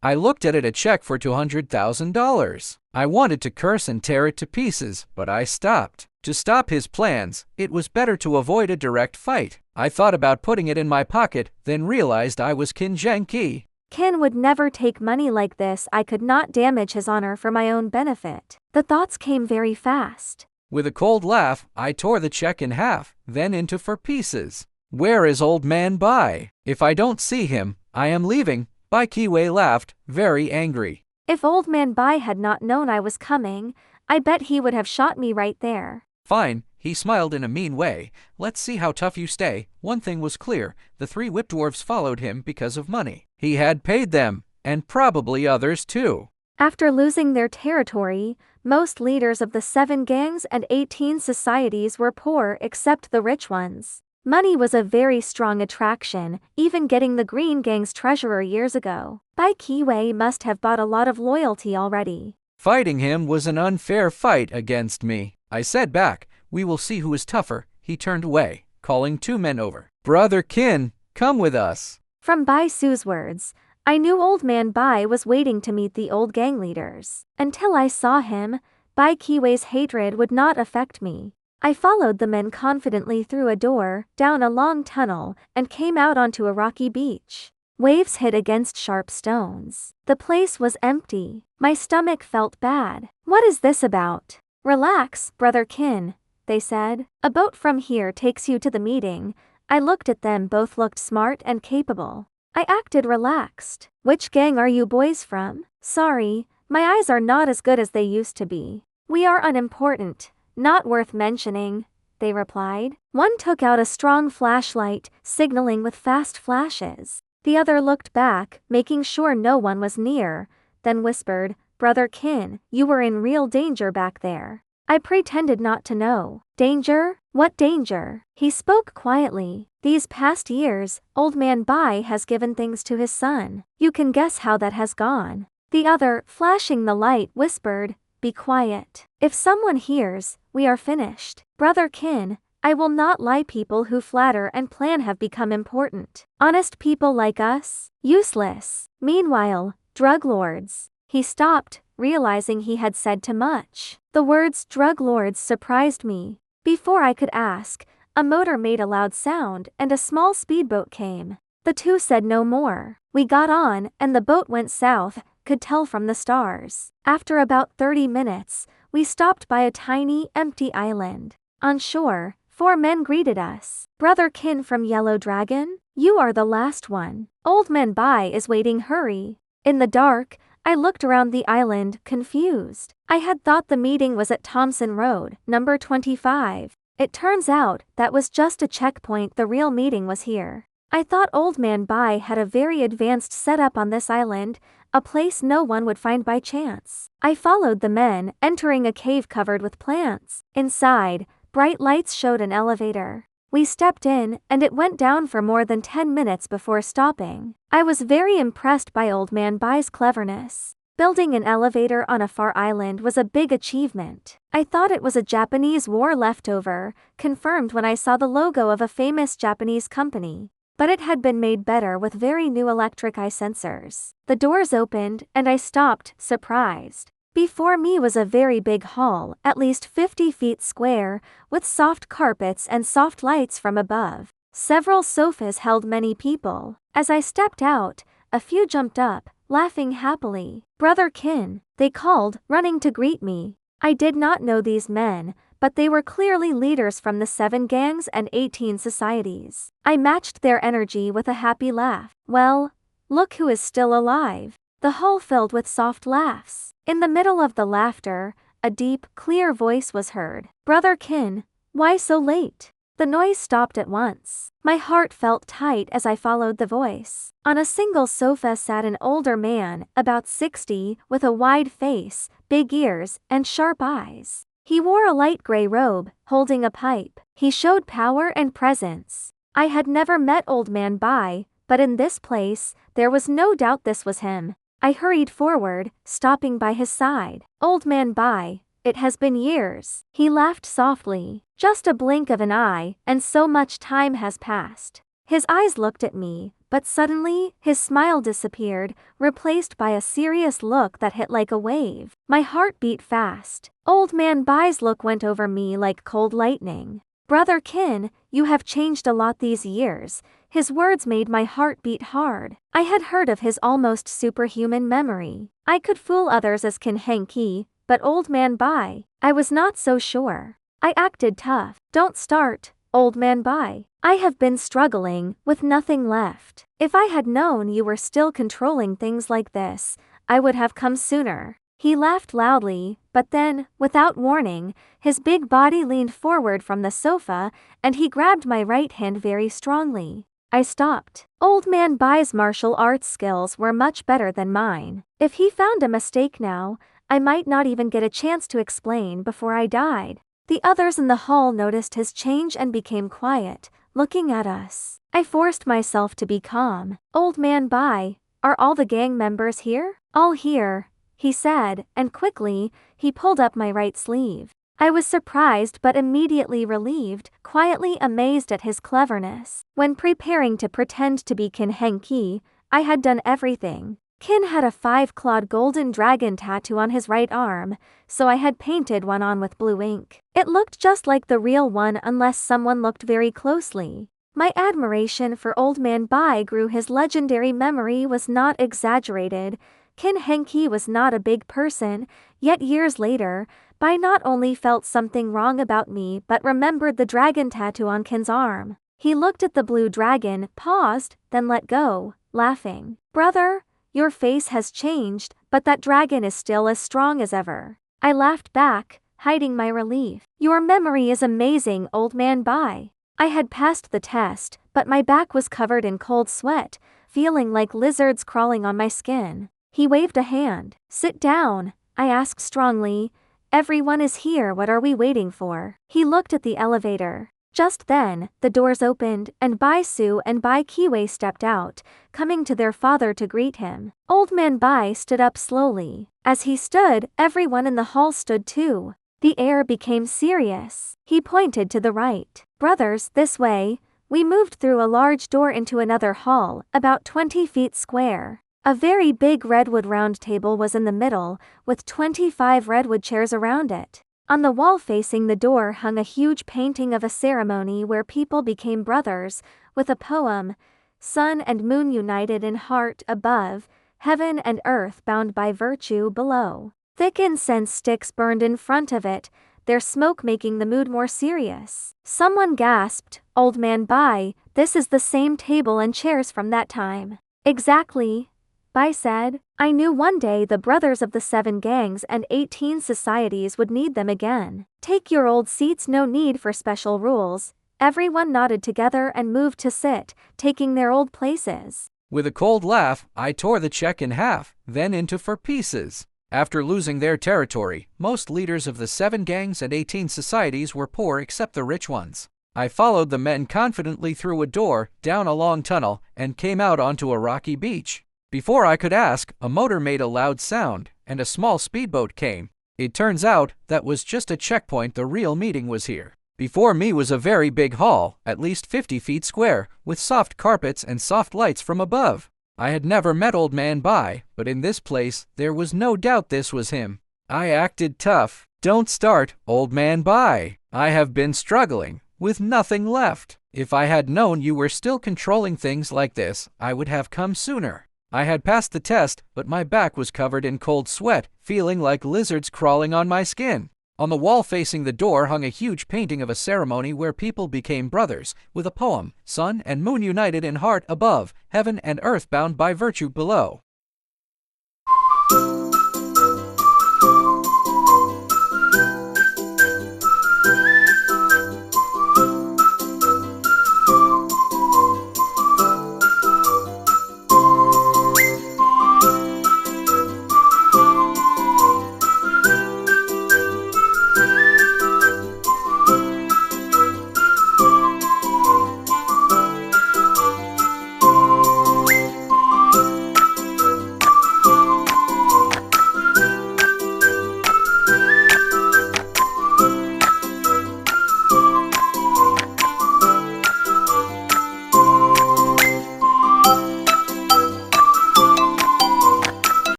I looked at it, a check for $200,000. I wanted to curse and tear it to pieces, but I stopped. To stop his plans, it was better to avoid a direct fight. I thought about putting it in my pocket, then realized I was Kin Zhengqi. Kin would never take money like this. I could not damage his honor for my own benefit. The thoughts came very fast. With a cold laugh, I tore the check in half, then into 4 pieces. Where is Old Man Bai? If I don't see him, I am leaving. Bai Qiwei laughed, very angry. If Old Man Bai had not known I was coming, I bet he would have shot me right there. Fine, he smiled in a mean way. Let's see how tough you stay. One thing was clear, the 3 whip dwarves followed him because of money. He had paid them, and probably others too. After losing their territory, most leaders of the 7 gangs and 18 societies were poor except the rich ones. Money was a very strong attraction, even getting the Green Gang's treasurer years ago. Bai Qiwei must have bought a lot of loyalty already. Fighting him was an unfair fight against me. I said back, we will see who is tougher. He turned away, calling 2 men over. Brother Kin, come with us. From Bai Su's words, I knew Old Man Bai was waiting to meet the old gang leaders. Until I saw him, Bai Qiwei's hatred would not affect me. I followed the men confidently through a door, down a long tunnel, and came out onto a rocky beach. Waves hit against sharp stones. The place was empty. My stomach felt bad. What is this about? Relax, Brother Kin, they said. A boat from here takes you to the meeting. I looked at them, both looked smart and capable. I acted relaxed. Which gang are you boys from? Sorry, my eyes are not as good as they used to be. We are unimportant. Not worth mentioning, they replied. One took out a strong flashlight, signaling with fast flashes. The other looked back, making sure no one was near, then whispered, Brother Kin, you were in real danger back there. I pretended not to know. Danger? What danger? He spoke quietly. These past years, Old Man Bai has given things to his son. You can guess how that has gone. The other, flashing the light, whispered, Be quiet. If someone hears, we are finished. Brother Kin, I will not lie. People who flatter and plan have become important. Honest people like us? Useless. Meanwhile, drug lords. He stopped, realizing he had said too much. The words drug lords surprised me. Before I could ask, a motor made a loud sound and a small speedboat came. The 2 said no more. We got on, and the boat went south, could tell from the stars. After about 30 minutes, we stopped by a tiny, empty island. On shore, 4 men greeted us. Brother Kin from Yellow Dragon? You are the last one. Old Man Bai is waiting, hurry. In the dark, I looked around the island, confused. I had thought the meeting was at Thompson Road, number 25. It turns out, that was just a checkpoint. The real meeting was here. I thought Old Man Bai had a very advanced setup on this island, a place no one would find by chance. I followed the men, entering a cave covered with plants. Inside, bright lights showed an elevator. We stepped in, and it went down for more than 10 minutes before stopping. I was very impressed by Old Man Bai's cleverness. Building an elevator on a far island was a big achievement. I thought it was a Japanese war leftover, confirmed when I saw the logo of a famous Japanese company. But it had been made better with very new electric eye sensors. The doors opened, and I stopped, surprised. Before me was a very big hall, at least 50 feet square, with soft carpets and soft lights from above. Several sofas held many people. As I stepped out, a few jumped up, laughing happily. Brother Kin, they called, running to greet me. I did not know these men, but they were clearly leaders from the 7 gangs and 18 societies. I matched their energy with a happy laugh. Well, look who is still alive. The hall filled with soft laughs. In the middle of the laughter, a deep, clear voice was heard. Brother Kin, why so late? The noise stopped at once. My heart felt tight as I followed the voice. On a single sofa sat an older man, about 60, with a wide face, big ears, and sharp eyes. He wore a light gray robe, holding a pipe. He showed power and presence. I had never met Old Man Bai, but in this place, there was no doubt this was him. I hurried forward, stopping by his side. Old Man Bai, it has been years. He laughed softly. Just a blink of an eye, and so much time has passed. His eyes looked at me, but suddenly, his smile disappeared, replaced by a serious look that hit like a wave. My heart beat fast. Old Man Bai's look went over me like cold lightning. "Brother Kin, you have changed a lot these years." His words made my heart beat hard. I had heard of his almost superhuman memory. I could fool others as Kin Hengqi, but Old Man Bai, I was not so sure. I acted tough. "Don't start, Old Man Bai. I have been struggling, with nothing left. If I had known you were still controlling things like this, I would have come sooner." He laughed loudly, but then, without warning, his big body leaned forward from the sofa, and he grabbed my right hand very strongly. I stopped. Old Man Bai's martial arts skills were much better than mine. If he found a mistake now, I might not even get a chance to explain before I died. The others in the hall noticed his change and became quiet, looking at us. I forced myself to be calm. "Old Man Bai, are all the gang members here?" "All here," he said, and quickly, he pulled up my right sleeve. I was surprised but immediately relieved, quietly amazed at his cleverness. When preparing to pretend to be Kin Hengqi, I had done everything. Kin had a 5-clawed golden dragon tattoo on his right arm, so I had painted one on with blue ink. It looked just like the real one unless someone looked very closely. My admiration for Old Man Bai grew. His legendary memory was not exaggerated. Kin Hengqi was not a big person, yet years later, Bai not only felt something wrong about me but remembered the dragon tattoo on Kin's arm. He looked at the blue dragon, paused, then let go, laughing. "Brother, your face has changed, but that dragon is still as strong as ever." I laughed back, hiding my relief. "Your memory is amazing, Old Man Bai." I had passed the test, but my back was covered in cold sweat, feeling like lizards crawling on my skin. He waved a hand. "Sit down," I asked strongly. "Everyone is here, what are we waiting for?" He looked at the elevator. Just then, the doors opened, and Bai Su and Bai Kiwei stepped out, coming to their father to greet him. Old Man Bai stood up slowly. As he stood, everyone in the hall stood too. The air became serious. He pointed to the right. "Brothers, this way." We moved through a large door into another hall, about 20 feet square. A very big redwood round table was in the middle, with 25 redwood chairs around it. On the wall facing the door hung a huge painting of a ceremony where people became brothers, with a poem, "Sun and moon united in heart above, heaven and earth bound by virtue below." Thick incense sticks burned in front of it, their smoke making the mood more serious. Someone gasped, "Old Man Bai, this is the same table and chairs from that time." "Exactly," Bai said. "I knew one day the brothers of the 7 gangs and 18 societies would need them again. Take your old seats, no need for special rules." Everyone nodded together and moved to sit, taking their old places. With a cold laugh, I tore the check in half, then into 4 pieces. After losing their territory, most leaders of the 7 gangs and 18 societies were poor except the rich ones. I followed the men confidently through a door, down a long tunnel, and came out onto a rocky beach. Before I could ask, a motor made a loud sound, and a small speedboat came. It turns out, that was just a checkpoint. The real meeting was here. Before me was a very big hall, at least 50 feet square, with soft carpets and soft lights from above. I had never met Old Man Bai, but in this place, there was no doubt this was him. I acted tough. "Don't start, Old Man Bai. I have been struggling, with nothing left. If I had known you were still controlling things like this, I would have come sooner." I had passed the test, but my back was covered in cold sweat, feeling like lizards crawling on my skin. On the wall facing the door hung a huge painting of a ceremony where people became brothers, with a poem, "Sun and moon united in heart above, heaven and earth bound by virtue below."